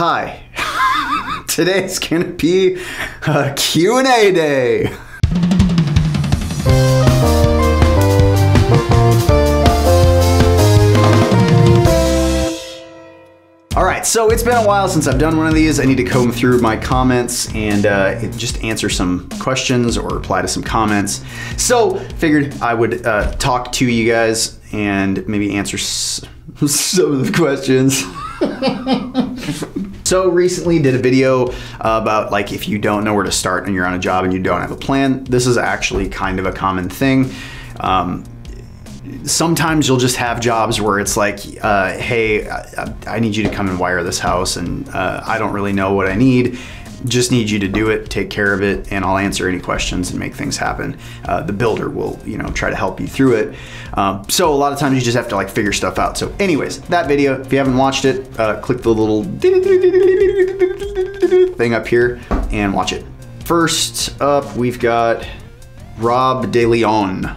Hi. Today's gonna be a Q&A day. All right, so it's been a while since I've done one of these. I need to comb through my comments and just answer some questions or reply to some comments. So figured I would talk to you guys and maybe answer some of the questions. So recently did a video about like if you don't know where to start and you're on a job and you don't have a plan. This is actually kind of a common thing. Sometimes you'll just have jobs where it's like, hey, I need you to come and wire this house and I don't really know what I need. Just need you to do it, take care of it, and I'll answer any questions and make things happen. The builder will, try to help you through it. So a lot of times you just have to like figure stuff out. So anyways, that video, if you haven't watched it, click the little thing up here and watch it. First up, we've got Rob DeLeon.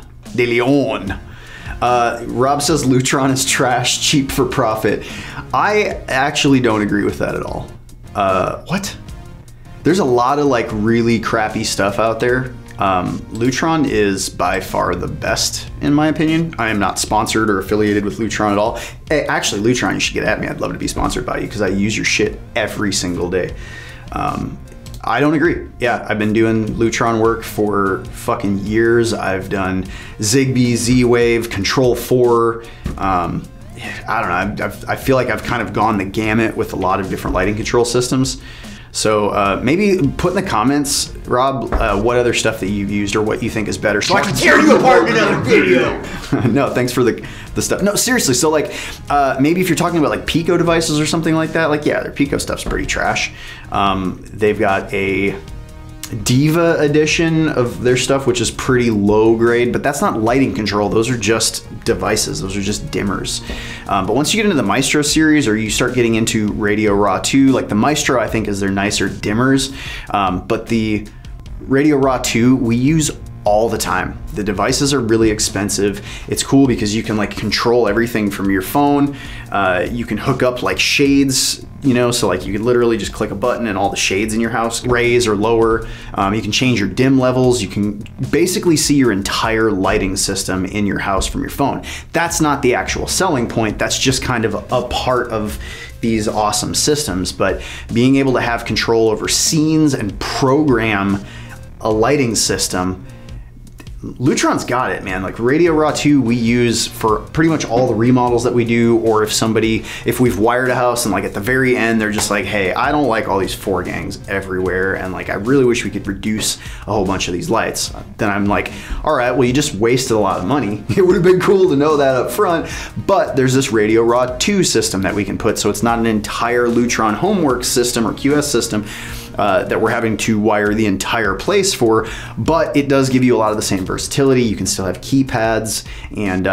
Rob says Lutron is trash, cheap for profit. I actually don't agree with that at all. What? There's a lot of like really crappy stuff out there. Lutron is by far the best in my opinion. I am not sponsored or affiliated with Lutron at all. Hey, actually Lutron, you should get at me. I'd love to be sponsored by you because I use your shit every single day. I don't agree. Yeah, I've been doing Lutron work for fucking years. I've done Zigbee, Z-Wave, Control 4. I don't know, I feel like I've kind of gone the gamut with a lot of different lighting control systems. So maybe put in the comments, Rob, what other stuff that you've used or what you think is better so I can tear you apart in another video. No, thanks for the stuff. No, seriously, so like maybe if you're talking about like Pico devices or something like that, like yeah, their Pico stuff's pretty trash. They've got a Diva edition of their stuff, which is pretty low grade, but that's not lighting control. Those are just devices. Those are just dimmers. But once you get into the Maestro series or you start getting into Radio Raw 2, like the Maestro, I think is their nicer dimmers. But the Radio Raw 2, we use all the time. The devices are really expensive. It's cool because you can like control everything from your phone. You can hook up like shades, so like you can literally just click a button and all the shades in your house raise or lower. You can change your dim levels. You can basically see your entire lighting system in your house from your phone. That's not the actual selling point. That's just kind of a part of these awesome systems. But being able to have control over scenes and program a lighting system, Lutron's got it, man. Like Radio Raw 2 we use for pretty much all the remodels that we do, or if we've wired a house and like at the very end they're just like, hey, I don't like all these 4 gangs everywhere and like I really wish we could reduce a whole bunch of these lights. Then I'm like, all right, well you just wasted a lot of money. It would have been cool to know that up front, but there's this Radio Raw 2 system that we can put, so it's not an entire Lutron homework system or QS system that we're having to wire the entire place for, but it does give you a lot of the same versatility. You can still have keypads and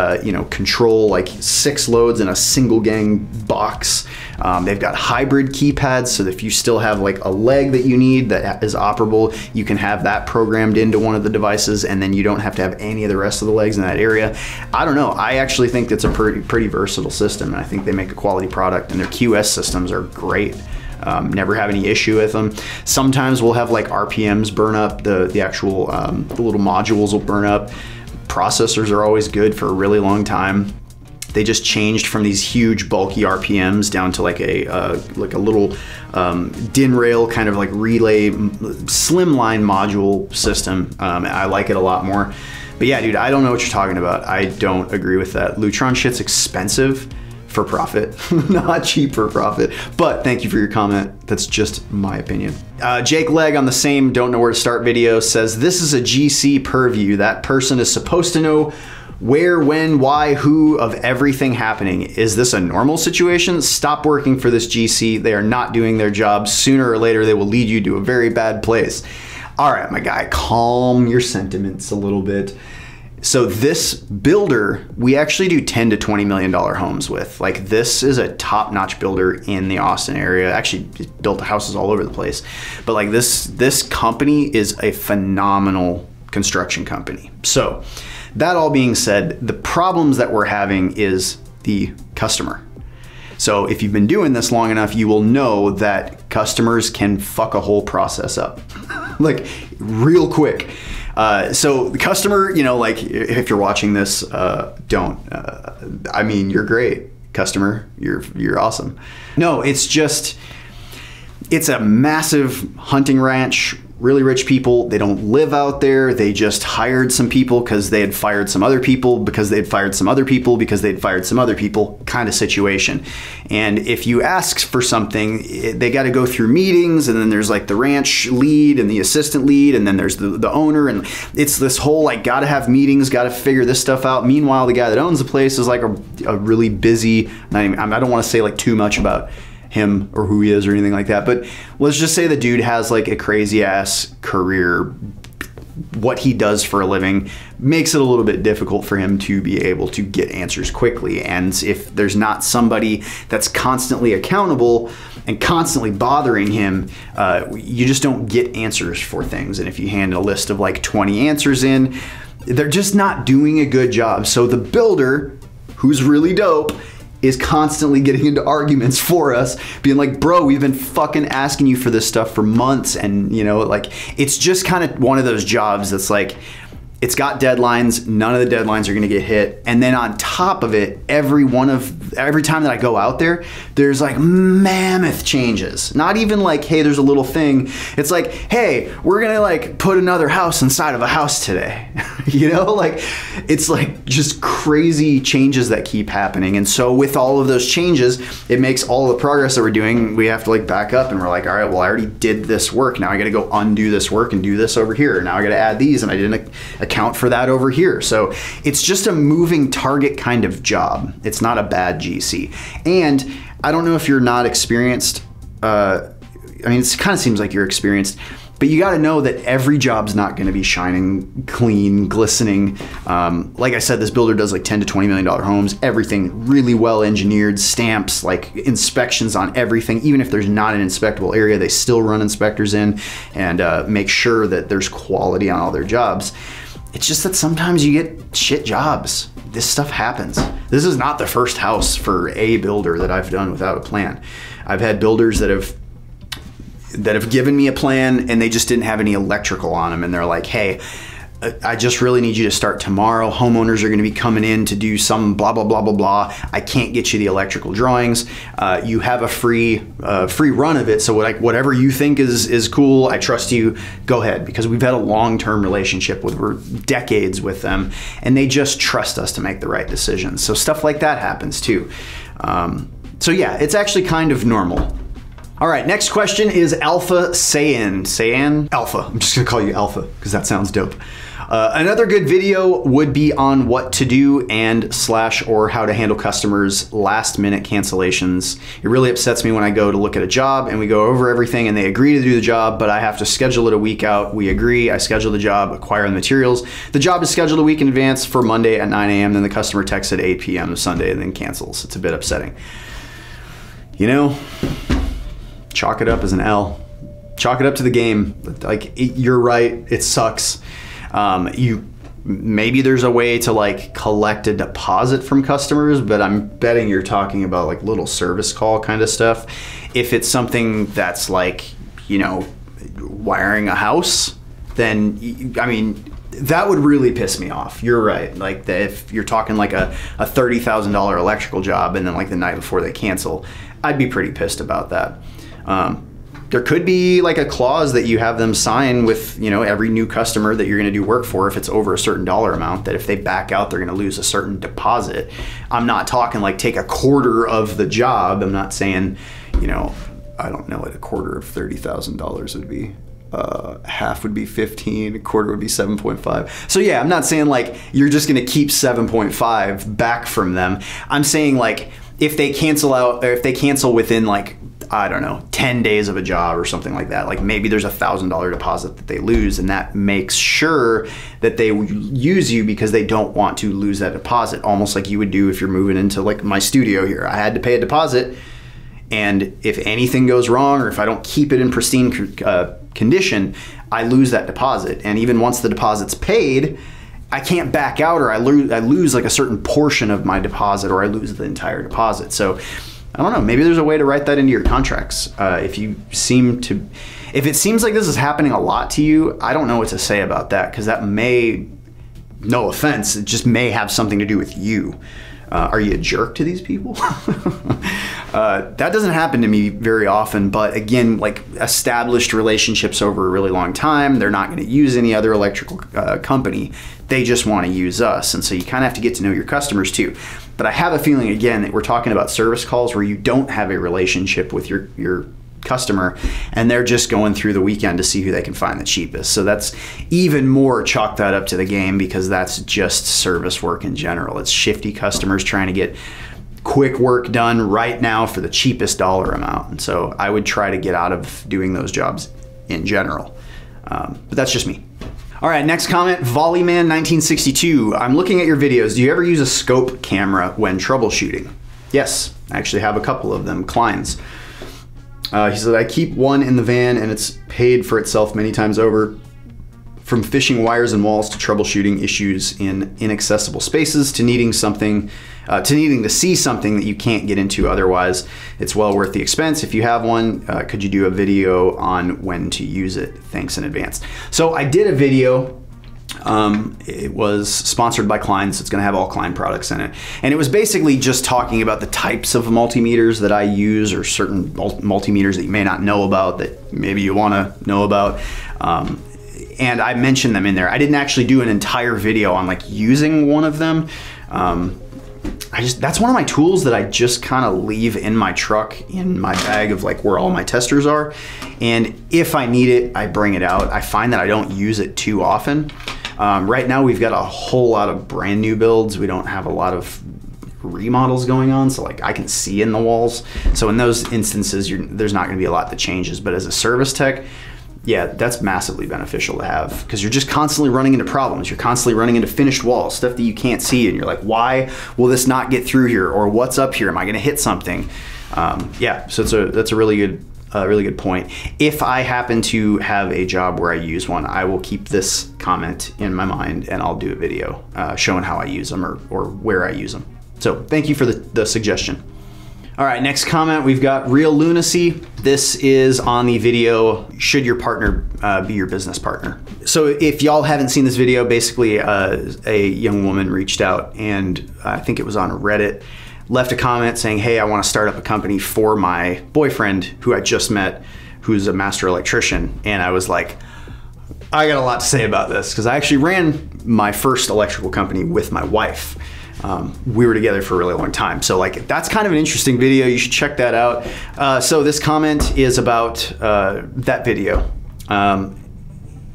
control like 6 loads in a single gang box. They've got hybrid keypads, so if you still have like a Legg that you need that is operable, you can have that programmed into one of the devices and then you don't have to have any of the rest of the Leggs in that area. I don't know, I actually think it's a pretty versatile system, and I think they make a quality product, and their QS systems are great. Never have any issue with them. Sometimes we'll have like RPMs burn up, the actual the little modules will burn up. Processors are always good for a really long time. They just changed from these huge bulky RPMs down to like a little DIN rail kind of like relay slimline module system. I like it a lot more. But yeah, dude, I don't know what you're talking about. I don't agree with that. Lutron shit's expensive for profit, not cheap for profit. But thank you for your comment. That's just my opinion. Jake Legg on the same don't know where to start video says, this is a GC purview. That person is supposed to know where, when, why, who of everything happening. Is this a normal situation? Stop working for this GC. They are not doing their job. Sooner or later, they will lead you to a very bad place. All right, my guy, calm your sentiments a little bit. So this builder, we actually do $10 to $20 million homes with. Like, this is a top-notch builder in the Austin area. Actually built houses all over the place. But like this company is a phenomenal construction company. So that all being said, the problems that we're having is the customer. So if you've been doing this long enough, you will know that customers can fuck a whole process up like real quick. So the customer, you know, like if you're watching this, don't, I mean, you're great customer. You're awesome. No, it's a massive hunting ranch, really rich people. They don't live out there. They just hired some people because they had fired some other people, because they had fired some other people, because they'd fired some other people kind of situation. And if you ask for something, they got to go through meetings, and then there's like the ranch lead and the assistant lead, and then there's the owner, and it's this whole like got to have meetings, got to figure this stuff out. Meanwhile, the guy that owns the place is like a really busy, I don't want to say like too much about him or who he is or anything like that, but let's just say the dude has like a crazy ass career. What he does for a living makes it a little bit difficult for him to be able to get answers quickly. And if there's not somebody that's constantly accountable and constantly bothering him, you just don't get answers for things. And if you hand a list of like 20 answers in, they're just not doing a good job. So the builder, who's really dope, is constantly getting into arguments for us, being like, bro, we've been fucking asking you for this stuff for months. And you know, like, it's just kind of one of those jobs that's like, it's got deadlines, none of the deadlines are gonna get hit. And then on top of it, every time that I go out there, there's like mammoth changes. Not even like, hey, there's a little thing. It's like, hey, we're gonna like put another house inside of a house today. You know, like, it's like just crazy changes that keep happening. And so with all of those changes, it makes all the progress that we're doing, we have to like back up and we're like, all right, well, I already did this work. Now I gotta go undo this work and do this over here. Now I gotta add these, and I didn't account for that over here. So it's just a moving target kind of job. It's not a bad GC. And I don't know if you're not experienced. I mean, it kind of seems like you're experienced, but you got to know that every job's not going to be shining, clean, glistening. Like I said, this builder does like $10 to $20 million homes, everything really well engineered, stamps, like inspections on everything. Even if there's not an inspectable area, they still run inspectors in and make sure that there's quality on all their jobs. It's just that sometimes you get shit jobs. This stuff happens. This is not the first house for a builder that I've done without a plan. I've had builders that have given me a plan and they just didn't have any electrical on them, and they're like, hey, I just really need you to start tomorrow. Homeowners are gonna be coming in to do some blah, blah, blah, blah, blah. I can't get you the electrical drawings. You have a free run of it. So whatever you think is cool, I trust you, go ahead. Because we've had a long-term relationship with decades with them, and they just trust us to make the right decisions. So stuff like that happens too. So yeah, it's actually kind of normal. All right, next question is Alpha Sayan. Alpha, I'm just gonna call you Alpha because that sounds dope. Another good video would be on what to do or how to handle customers' last minute cancellations. It really upsets me when I go to look at a job and we go over everything and they agree to do the job, but I have to schedule it a week out. We agree, I schedule the job, acquire the materials. The job is scheduled a week in advance for Monday at 9 a.m. Then the customer texts at 8 p.m. Sunday and then cancels. It's a bit upsetting. You know, chalk it up as an L. Chalk it up to the game. Like, you're right, it sucks. Maybe there's a way to like collect a deposit from customers, but I'm betting you're talking about like little service call kind of stuff. If it's something that's like, you know, wiring a house, then, I mean, that would really piss me off. You're right. Like, if you're talking like a $30,000 electrical job and then like the night before they cancel, I'd be pretty pissed about that. There could be like a clause that you have them sign with, you know, every new customer that you're going to do work for, if it's over a certain dollar amount, that if they back out, they're going to lose a certain deposit. I'm not talking like take a quarter of the job. I'm not saying, you know, I don't know what a quarter of $30,000 would be. Half would be 15, a quarter would be 7.5. So yeah, I'm not saying like you're just going to keep 7.5 back from them. I'm saying like if they cancel out, or if they cancel within like, I don't know, 10 days of a job or something like that, like maybe there's $1,000 deposit that they lose, and that makes sure that they use you because they don't want to lose that deposit, almost like you would do if you're moving into like my studio here. I had to pay a deposit, and if anything goes wrong or if I don't keep it in pristine condition, I lose that deposit. And even once the deposit's paid, I can't back out, or I lose like a certain portion of my deposit, or I lose the entire deposit. So I don't know, maybe there's a way to write that into your contracts. If it seems like this is happening a lot to you, I don't know what to say about that, because that may, no offense, it just may have something to do with you. Are you a jerk to these people? That doesn't happen to me very often, but again, like established relationships over a really long time, they're not going to use any other electrical company. They just want to use us. And so you kind of have to get to know your customers too. But I have a feeling, again, that we're talking about service calls where you don't have a relationship with your customer, and they're just going through the weekend to see who they can find the cheapest. So that's even more chalk that up to the game, because that's just service work in general. It's shifty customers trying to get quick work done right now for the cheapest dollar amount. And so I would try to get out of doing those jobs in general. But that's just me. All right, next comment, Volleyman1962. I'm looking at your videos. Do you ever use a scope camera when troubleshooting? Yes, I actually have a couple of them, Klein's. He said, I keep one in the van and it's paid for itself many times over. From fishing wires and walls to troubleshooting issues in inaccessible spaces to needing something, to see something that you can't get into otherwise. It's well worth the expense. If you have one, could you do a video on when to use it? Thanks in advance. So I did a video. It was sponsored by Klein, so it's going to have all Klein products in it. And it was basically just talking about the types of multimeters that I use, or certain multimeters that you may not know about that maybe you want to know about. And I mentioned them in there. I didn't actually do an entire video on like using one of them. That's one of my tools that I just kind of leave in my truck, in my bag of like where all my testers are. And if I need it, I bring it out. I find that I don't use it too often. Right now we've got a whole lot of brand new builds. We don't have a lot of remodels going on, so like I can see in the walls. So in those instances, there's not gonna be a lot that changes. But as a service tech, yeah, that's massively beneficial to have, because you're just constantly running into problems. You're constantly running into finished walls, stuff that you can't see, and you're like, why will this not get through here? Or what's up here? Am I gonna hit something? Yeah, so that's a really good point. If I happen to have a job where I use one, I will keep this comment in my mind and I'll do a video showing how I use them or where I use them. So thank you for the suggestion. All right, next comment, we've got Real Lunacy. This is on the video, should your partner be your business partner? So if y'all haven't seen this video, basically a young woman reached out, and I think it was on Reddit, left a comment saying, hey, I want to start up a company for my boyfriend who I just met, who's a master electrician. And I was like, I got a lot to say about this, because I actually ran my first electrical company with my wife. We were together for a really long time. So like, that's kind of an interesting video. You should check that out. So this comment is about that video.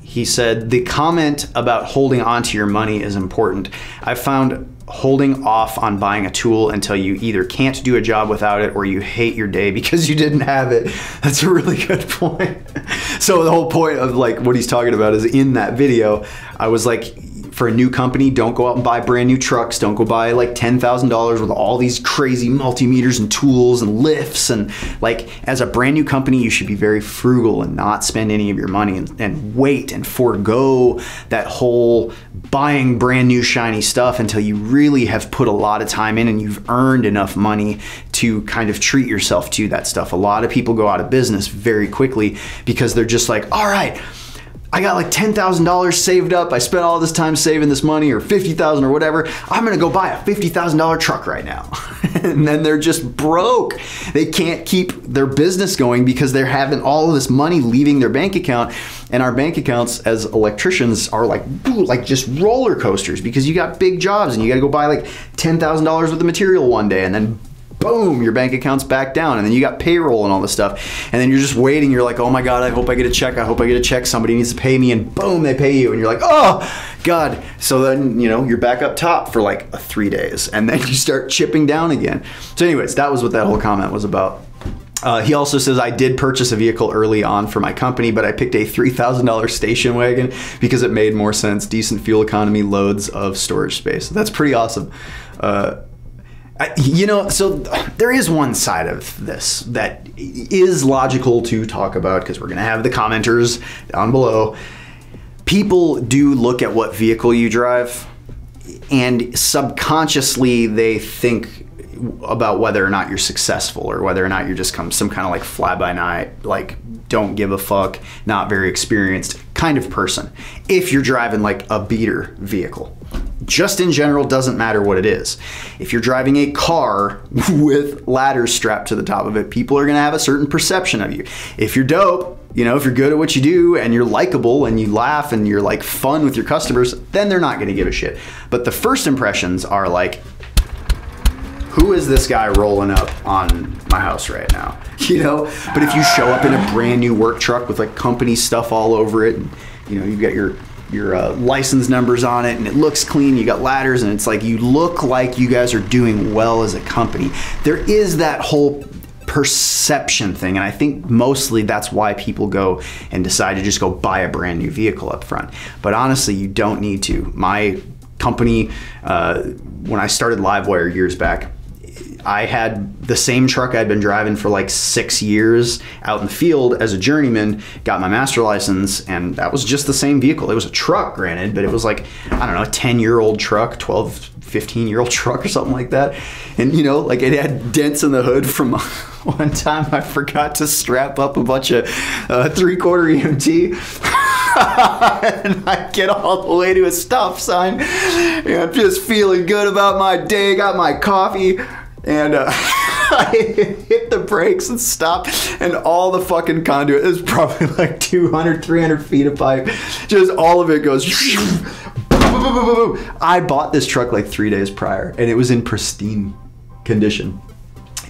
He said, the comment about holding on to your money is important. I found holding off on buying a tool until you either can't do a job without it or you hate your day because you didn't have it. That's a really good point. So the whole point of like what he's talking about is in that video, I was like, for a new company, don't go out and buy brand new trucks. Don't go buy like $10,000 with all these crazy multimeters and tools and lifts. And like, as a brand new company, you should be very frugal and not spend any of your money and wait and forego that whole buying brand new shiny stuff until you really have put a lot of time in and you've earned enough money to kind of treat yourself to that stuff. A lot of people go out of business very quickly because they're just like, all right, I got like $10,000 saved up. I spent all this time saving this money, or $50,000 or whatever. I'm gonna go buy a $50,000 truck right now. And then they're just broke. They can't keep their business going because they're having all of this money leaving their bank account. And our bank accounts as electricians are like just roller coasters, because you got big jobs and you gotta go buy like $10,000 worth of material one day, and then boom, your bank account's back down, and then you got payroll and all this stuff, and then you're just waiting. You're like, oh my God, I hope I get a check. I hope I get a check. Somebody needs to pay me, and boom, they pay you, and you're like, oh God. So then, you know, you're back up top for like 3 days, and then you start chipping down again. So anyways, that was what that whole comment was about. He also says, I did purchase a vehicle early on for my company, but I picked a $3,000 station wagon because it made more sense. Decent fuel economy, loads of storage space. That's pretty awesome. You know, so there is one side of this that is logical to talk about, because we're going to have the commenters down below. People do look at what vehicle you drive, and subconsciously they think about whether or not you're successful or whether or not you're just some kind of like fly by night, like don't give a fuck, not very experienced kind of person. If you're driving like a beater vehicle, just in general, doesn't matter what it is. If you're driving a car with ladders strapped to the top of it, people are gonna have a certain perception of you. If you're dope, you know, if you're good at what you do and you're likable and you laugh and you're like fun with your customers, then they're not gonna give a shit. But the first impressions are like, who is this guy rolling up on my house right now? You know, but if you show up in a brand new work truck with like company stuff all over it, and you know, you've got your license numbers on it and it looks clean, you got ladders, and it's like you look like you guys are doing well as a company. There is that whole perception thing, and I think mostly that's why people go and decide to just go buy a brand new vehicle up front. But honestly, you don't need to. My company, when I started Livewire years back, I had the same truck I'd been driving for like 6 years out in the field as a journeyman, got my master license, and that was just the same vehicle. It was a truck, granted, but it was like, I don't know, a 10-year-old truck, 12, 15-year-old truck or something like that. And you know, like it had dents in the hood from one time I forgot to strap up a bunch of 3/4 EMT. And I get all the way to a stop sign and I'm just feeling good about my day, got my coffee, and I hit the brakes and stop, and all the fucking conduit is probably like 200, 300 feet of pipe. Just all of it goes. I bought this truck like 3 days prior and it was in pristine condition.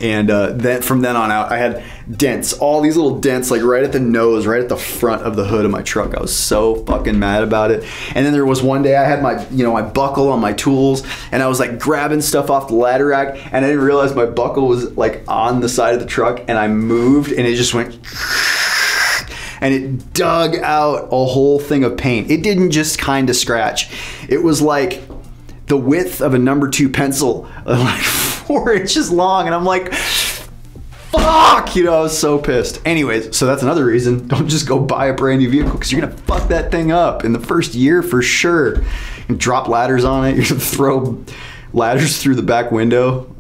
And then from then on out, I had dents, all these little dents, like right at the nose, right at the front of the hood of my truck. I was so fucking mad about it. And then there was one day I had my, you know, my buckle on my tools, and I was like grabbing stuff off the ladder rack, and I didn't realize my buckle was like on the side of the truck, and I moved, and it just went, and it dug out a whole thing of paint. It didn't just kind of scratch. It was like the width of a number 2 pencil, like 4 inches long, and I'm like, fuck, you know, I was so pissed. Anyways, so that's another reason, don't just go buy a brand new vehicle, because you're gonna fuck that thing up in the first year for sure. You drop ladders on it, you're gonna throw ladders through the back window.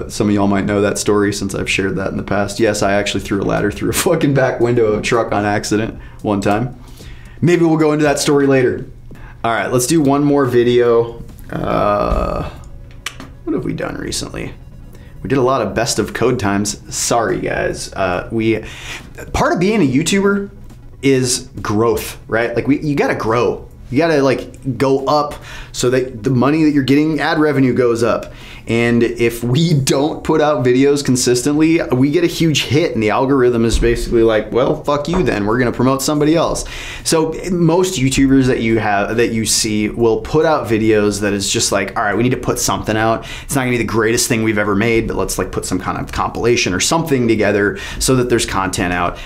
Some of y'all might know that story since I've shared that in the past. Yes, I actually threw a ladder through a fucking back window of a truck on accident one time. Maybe we'll go into that story later. All right, let's do one more video. What have we done recently? We did a lot of best of code times. Sorry guys. Part of being a YouTuber is growth, right? Like you gotta grow. You gotta like go up so that the money that you're getting, ad revenue, goes up. And if we don't put out videos consistently, we get a huge hit, and the algorithm is basically like, well, fuck you then, we're gonna promote somebody else. So most YouTubers that you see will put out videos that is just like, all right, we need to put something out. It's not gonna be the greatest thing we've ever made, but let's like put some kind of compilation or something together so that there's content out.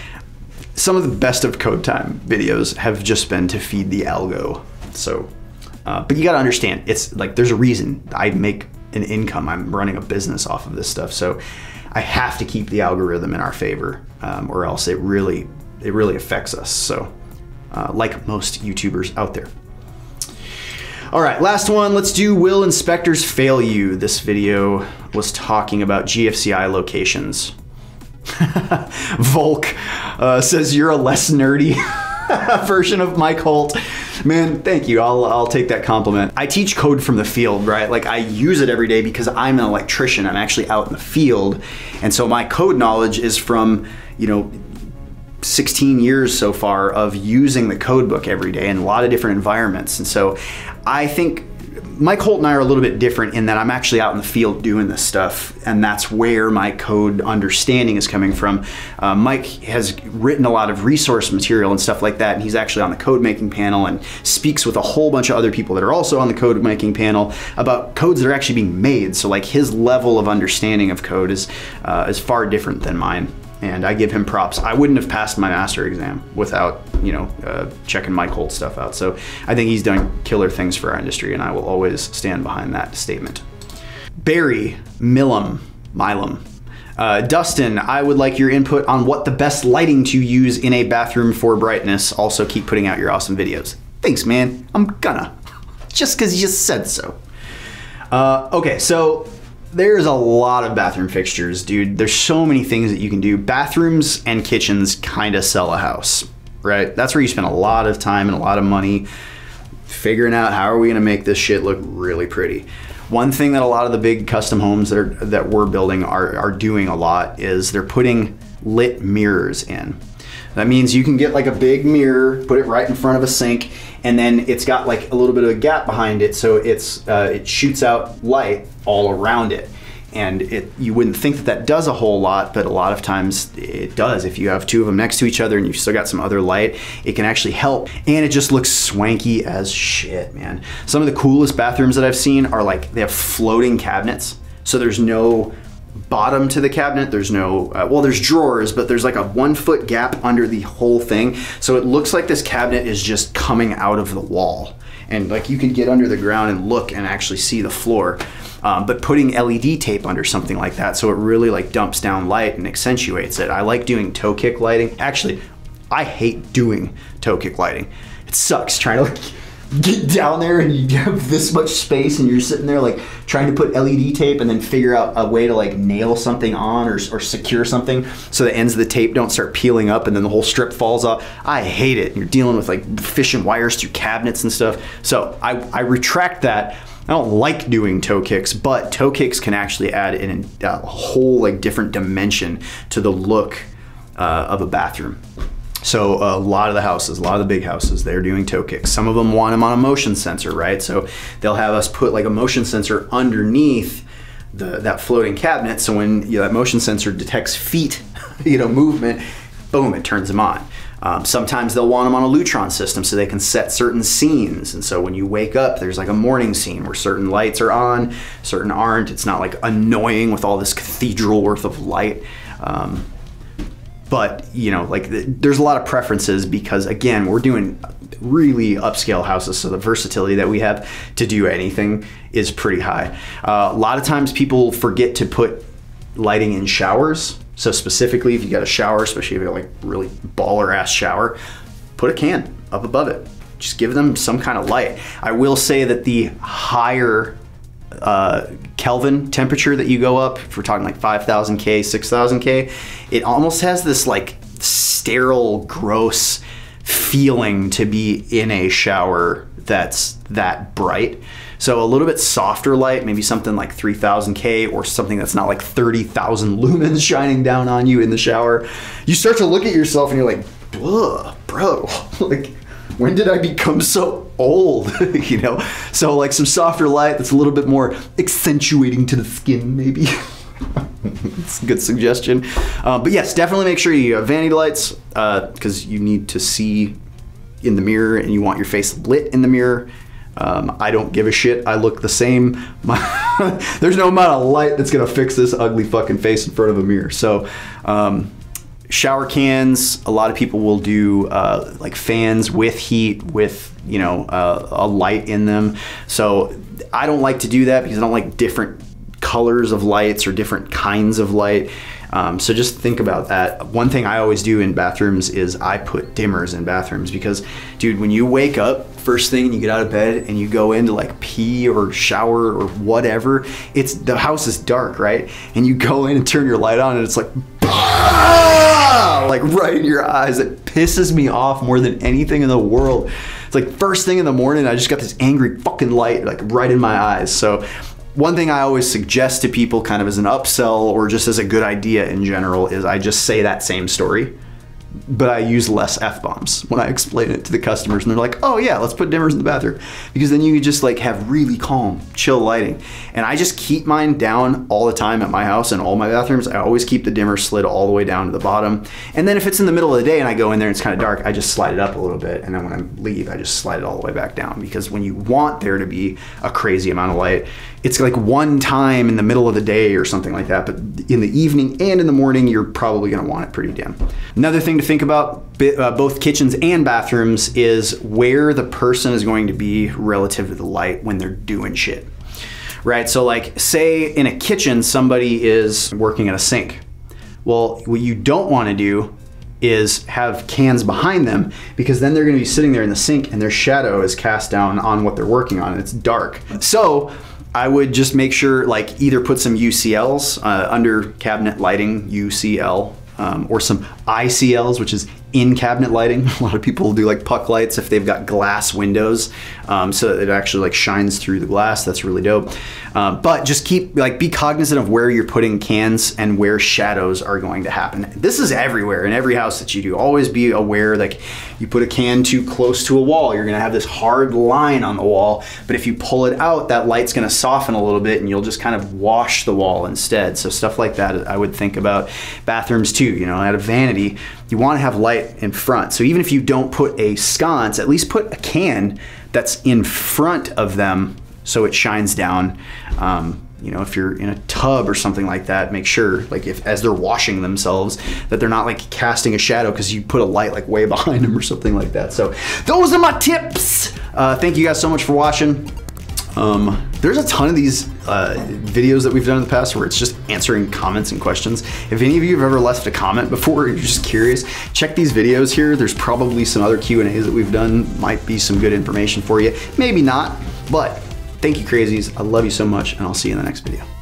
Some of the best of code time videos have just been to feed the algo. So, but you gotta understand, it's like, there's a reason I make an income. I'm running a business off of this stuff. So I have to keep the algorithm in our favor, or else it really affects us. So like most YouTubers out there. All right, last one. Let's do will inspectors fail you? This video was talking about GFCI locations. Volk says you're a less nerdy version of Mike Holt. Man, thank you. I'll take that compliment. I teach code from the field, right? Like I use it every day because I'm an electrician. I'm actually out in the field. And so my code knowledge is from, you know, 16 years so far of using the code book every day in a lot of different environments. And so I think Mike Holt and I are a little bit different in that I'm actually out in the field doing this stuff, and that's where my code understanding is coming from. Mike has written a lot of resource material and stuff like that, and he's actually on the code making panel and speaks with a whole bunch of other people that are also on the code making panel about codes that are actually being made. So like his level of understanding of code is far different than mine. And I give him props. I wouldn't have passed my master exam without, you know, checking Mike Holt stuff out. So I think he's done killer things for our industry, and I will always stand behind that statement. Barry Milam. Dustin, I would like your input on what the best lighting to use in a bathroom for brightness. Also, keep putting out your awesome videos. Thanks, man. I'm gonna. Just because you said so. Okay, so there's a lot of bathroom fixtures, dude. There's so many things that you can do. Bathrooms and kitchens kind of sell a house, right? That's where you spend a lot of time and a lot of money figuring out how are we gonna make this shit look really pretty. One thing that a lot of the big custom homes that we're building are doing a lot is they're putting lit mirrors in. That means you can get like a big mirror, put it right in front of a sink, and then it's got like a little bit of a gap behind it, so it shoots out light all around it. And you wouldn't think that does a whole lot, but a lot of times it does. If you have two of them next to each other and you've still got some other light, it can actually help. And it just looks swanky as shit, man. Some of the coolest bathrooms that I've seen are like, they have floating cabinets. So there's no bottom to the cabinet. There's no, well, there's drawers, but there's like a 1 foot gap under the whole thing. So it looks like this cabinet is just coming out of the wall. And like you could get under the ground and look and actually see the floor. But putting LED tape under something like that, so it really like dumps down light and accentuates it. I like doing toe kick lighting. Actually, I hate doing toe kick lighting. It sucks trying to like get down there and you have this much space and you're sitting there like trying to put LED tape and then figure out a way to like nail something on or secure something so the ends of the tape don't start peeling up and then the whole strip falls off. I hate it. You're dealing with like fishing wires through cabinets and stuff. So I retract that. I don't like doing toe kicks, but toe kicks can actually add in a whole like different dimension to the look of a bathroom. So a lot of the houses, a lot of the big houses, they're doing toe kicks. Some of them want them on a motion sensor, right? So they'll have us put like a motion sensor underneath that floating cabinet. So when that motion sensor detects feet, movement, boom, it turns them on. Sometimes they'll want them on a Lutron system so they can set certain scenes. And so when you wake up, there's like a morning scene where certain lights are on, certain aren't. It's not like annoying with all this cathedral worth of light. But there's a lot of preferences because again, we're doing really upscale houses. So the versatility that we have to do anything is pretty high. A lot of times people forget to put lighting in showers. So specifically, if you got a shower, especially if you got like really baller ass shower, put a can up above it. Just give them some kind of light. I will say that the higher Kelvin temperature that you go up, if we're talking like 5,000 K, 6,000 K, it almost has this like sterile, gross feeling to be in a shower that's that bright. So a little bit softer light, maybe something like 3000 K or something that's not like 30,000 lumens shining down on you in the shower. You start to look at yourself and you're like, ugh, bro, like when did I become so old? So like some softer light that's a little bit more accentuating to the skin maybe. It's a good suggestion. But yes, definitely make sure you have vanity lights because you need to see in the mirror and you want your face lit in the mirror. I don't give a shit. I look the same. There's no amount of light that's gonna fix this ugly fucking face in front of a mirror. So shower cans, a lot of people will do like fans with heat with a light in them. So I don't like to do that because I don't like different colors of lights or different kinds of light. So just think about that. One thing I always do in bathrooms is I put dimmers in bathrooms because, dude, when you wake up first thing and you get out of bed and you go in to like pee or shower or whatever, the house is dark, right? And you go in and turn your light on and it's like, like right in your eyes. It pisses me off more than anything in the world. It's like first thing in the morning, I just got this angry fucking light like right in my eyes. So one thing I always suggest to people kind of as an upsell or just as a good idea in general is I just say that same story, but I use less F-bombs when I explain it to the customers and they're like, oh yeah, let's put dimmers in the bathroom. Because then you can just like have really calm, chill lighting. And I just keep mine down all the time at my house and all my bathrooms. I always keep the dimmer slid all the way down to the bottom. And then if it's in the middle of the day and I go in there and it's kind of dark, I just slide it up a little bit. And then when I leave, I just slide it all the way back down. Because when you want there to be a crazy amount of light, it's like one time in the middle of the day or something like that, but in the evening and in the morning, you're probably gonna want it pretty dim. Another thing to think about, both kitchens and bathrooms, is where the person is going to be relative to the light when they're doing shit, right? So like say in a kitchen, somebody is working at a sink. Well, what you don't wanna do is have cans behind them because then they're gonna be sitting there in the sink and their shadow is cast down on what they're working on and it's dark. So I would just make sure, like, either put some UCLs under cabinet lighting, UCL, or some ICLs, which is in cabinet lighting. A lot of people do like puck lights if they've got glass windows, so that it actually like shines through the glass. That's really dope. But just be cognizant of where you're putting cans and where shadows are going to happen. This is everywhere in every house that you do. Always be aware, like, you put a can too close to a wall, you're gonna have this hard line on the wall, but if you pull it out, that light's gonna soften a little bit and you'll just kind of wash the wall instead. So stuff like that I would think about. Bathrooms too, you know, at a vanity, you wanna have light in front. So even if you don't put a sconce, at least put a can that's in front of them so it shines down. You know, if you're in a tub or something like that, make sure, like, if as they're washing themselves, that they're not like casting a shadow because you put a light like way behind them or something like that. So those are my tips. Thank you guys so much for watching. There's a ton of these videos that we've done in the past where it's just answering comments and questions. If any of you have ever left a comment before, you're just curious, check these videos here. There's probably some other Q&As that we've done. Might be some good information for you. Maybe not, but thank you, crazies. I love you so much, and I'll see you in the next video.